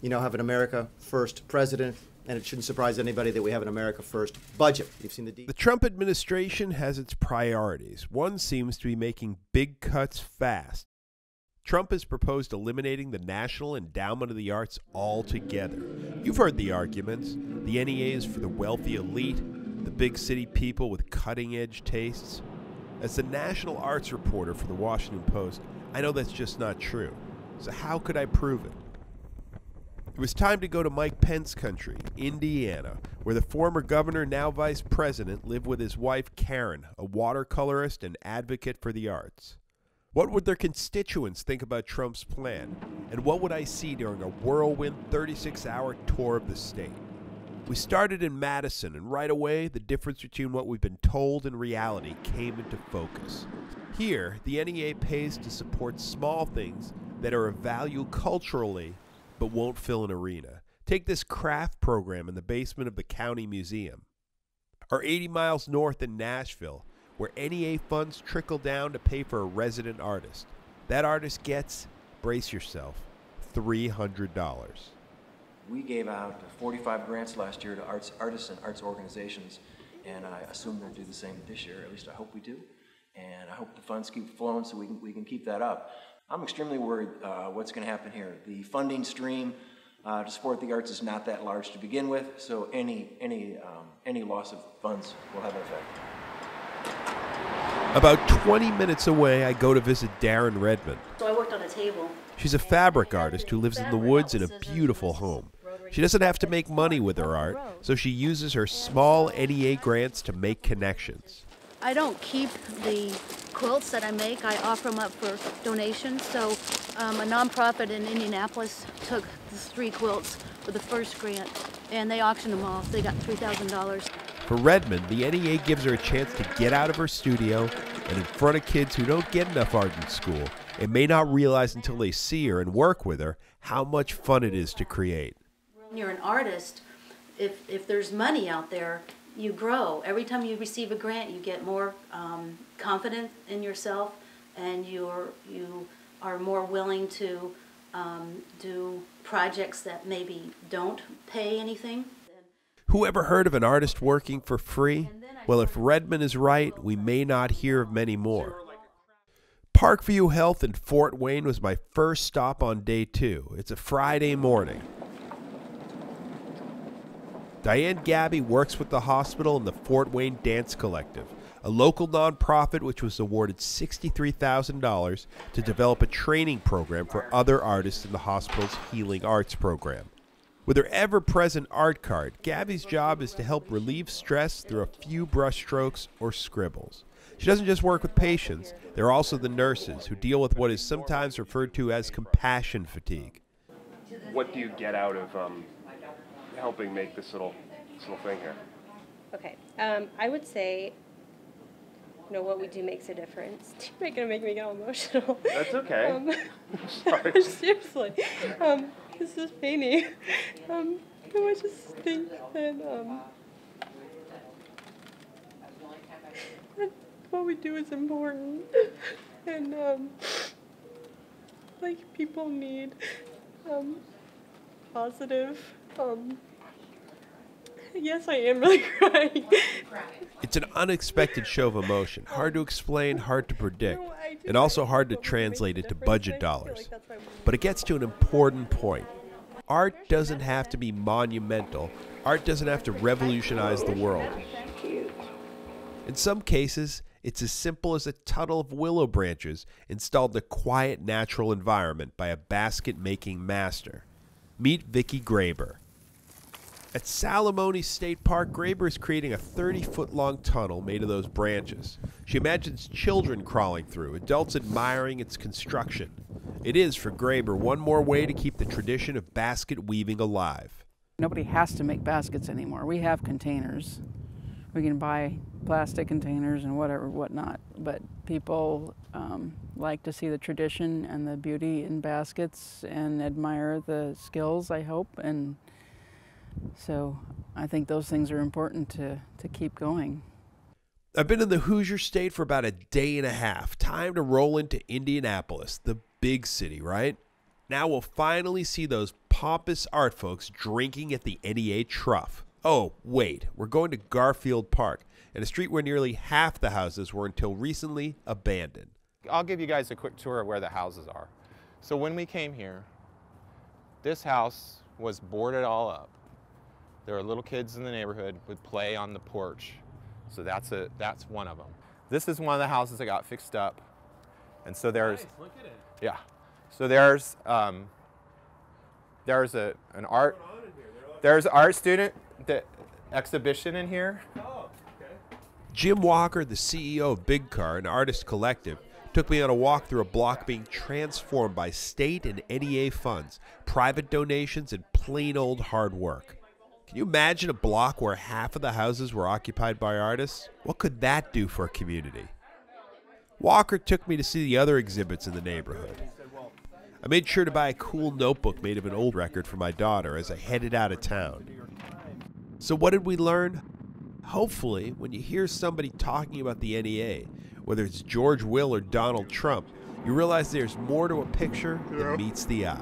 have an America First president, and it shouldn't surprise anybody that we have an America First budget. You've seen The Trump administration has its priorities. One seems to be making big cuts fast. Trump has proposed eliminating the National Endowment of the Arts altogether. You've heard the arguments. The NEA is for the wealthy elite, the big city people with cutting-edge tastes. As the national arts reporter for the Washington Post, I know that's just not true. So how could I prove it? It was time to go to Mike Pence country, Indiana, where the former governor, now vice president, lived with his wife Karen, a watercolorist and advocate for the arts. What would their constituents think about Trump's plan? And what would I see during a whirlwind 36-hour tour of the state? We started in Madison, and right away, the difference between what we've been told and reality came into focus. Here, the NEA pays to support small things that are of value culturally, but won't fill an arena. Take this craft program in the basement of the county museum. Or 80 miles north in Nashville, where NEA funds trickle down to pay for a resident artist. That artist gets, brace yourself, $300. We gave out 45 grants last year to artists and arts organizations, and I assume they'll do the same this year. At least I hope we do, and I hope the funds keep flowing so we can keep that up. I'm extremely worried what's going to happen here. The funding stream to support the arts is not that large to begin with, so any loss of funds will have an effect. About 20 minutes away, I go to visit Darren Redmond. So I worked on a table. She's a fabric artist who lives in the woods in a beautiful home. She doesn't have to make money with her art, so she uses her small NEA grants to make connections. I don't keep the quilts that I make. I offer them up for donations. So a nonprofit in Indianapolis took the 3 quilts for the first grant, and they auctioned them off. They got $3,000. For Redmond, the NEA gives her a chance to get out of her studio and in front of kids who don't get enough art in school and may not realize until they see her and work with her how much fun it is to create. When you're an artist, if there's money out there, you grow. Every time you receive a grant, you get more confident in yourself, and you are more willing to do projects that maybe don't pay anything. Who ever heard of an artist working for free? Well, if Redmond is right, we may not hear of many more. Parkview Health in Fort Wayne was my first stop on day 2. It's a Friday morning. Diane Gabby works with the hospital and the Fort Wayne Dance Collective, a local nonprofit which was awarded $63,000 to develop a training program for other artists in the hospital's Healing Arts program. With her ever-present art card, Gabby's job is to help relieve stress through a few brushstrokes or scribbles. She doesn't just work with patients, there are also the nurses who deal with what is sometimes referred to as compassion fatigue. What do you get out of helping make this little thing here? Okay, I would say, what we do makes a difference. You're gonna make me get all emotional. That's okay. Sorry. Seriously, this is painting. I just think that what we do is important, and people need positive. Yes, I am really crying. It's an unexpected show of emotion, hard to explain, hard to predict, and also hard to translate into budget dollars. But it gets to an important point. Art doesn't have to be monumental. Art doesn't have to revolutionize the world. In some cases, it's as simple as a tunnel of willow branches installed in a quiet, natural environment by a basket-making master. Meet Vicki Graber. At Salamone State Park, Graber is creating a 30-foot-long tunnel made of those branches. She imagines children crawling through, adults admiring its construction. It is, for Graber, one more way to keep the tradition of basket weaving alive. Nobody has to make baskets anymore. We have containers. We can buy plastic containers and whatnot. But people like to see the tradition and the beauty in baskets and admire the skills, I hope. And so I think those things are important to keep going. I've been in the Hoosier State for about a day and a half. Time to roll into Indianapolis, the big city, right? Now we'll finally see those pompous art folks drinking at the NEA trough. Oh, wait, we're going to Garfield Park, and a street where nearly half the houses were until recently abandoned. I'll give you guys a quick tour of where the houses are. So when we came here, this house was boarded all up. There were little kids in the neighborhood would play on the porch. So that's one of them. This is one of the houses that got fixed up. And so there's, nice, look at it. Yeah. So there's an art student exhibition in here. Oh, okay. Jim Walker, the CEO of Big Car, an artist collective, took me on a walk through a block being transformed by state and NEA funds, private donations, and plain old hard work. Can you imagine a block where half of the houses were occupied by artists? What could that do for a community? Walker took me to see the other exhibits in the neighborhood. I made sure to buy a cool notebook made of an old record for my daughter as I headed out of town. So what did we learn? Hopefully, when you hear somebody talking about the NEA, whether it's George Will or Donald Trump, you realize there's more to a picture than meets the eye.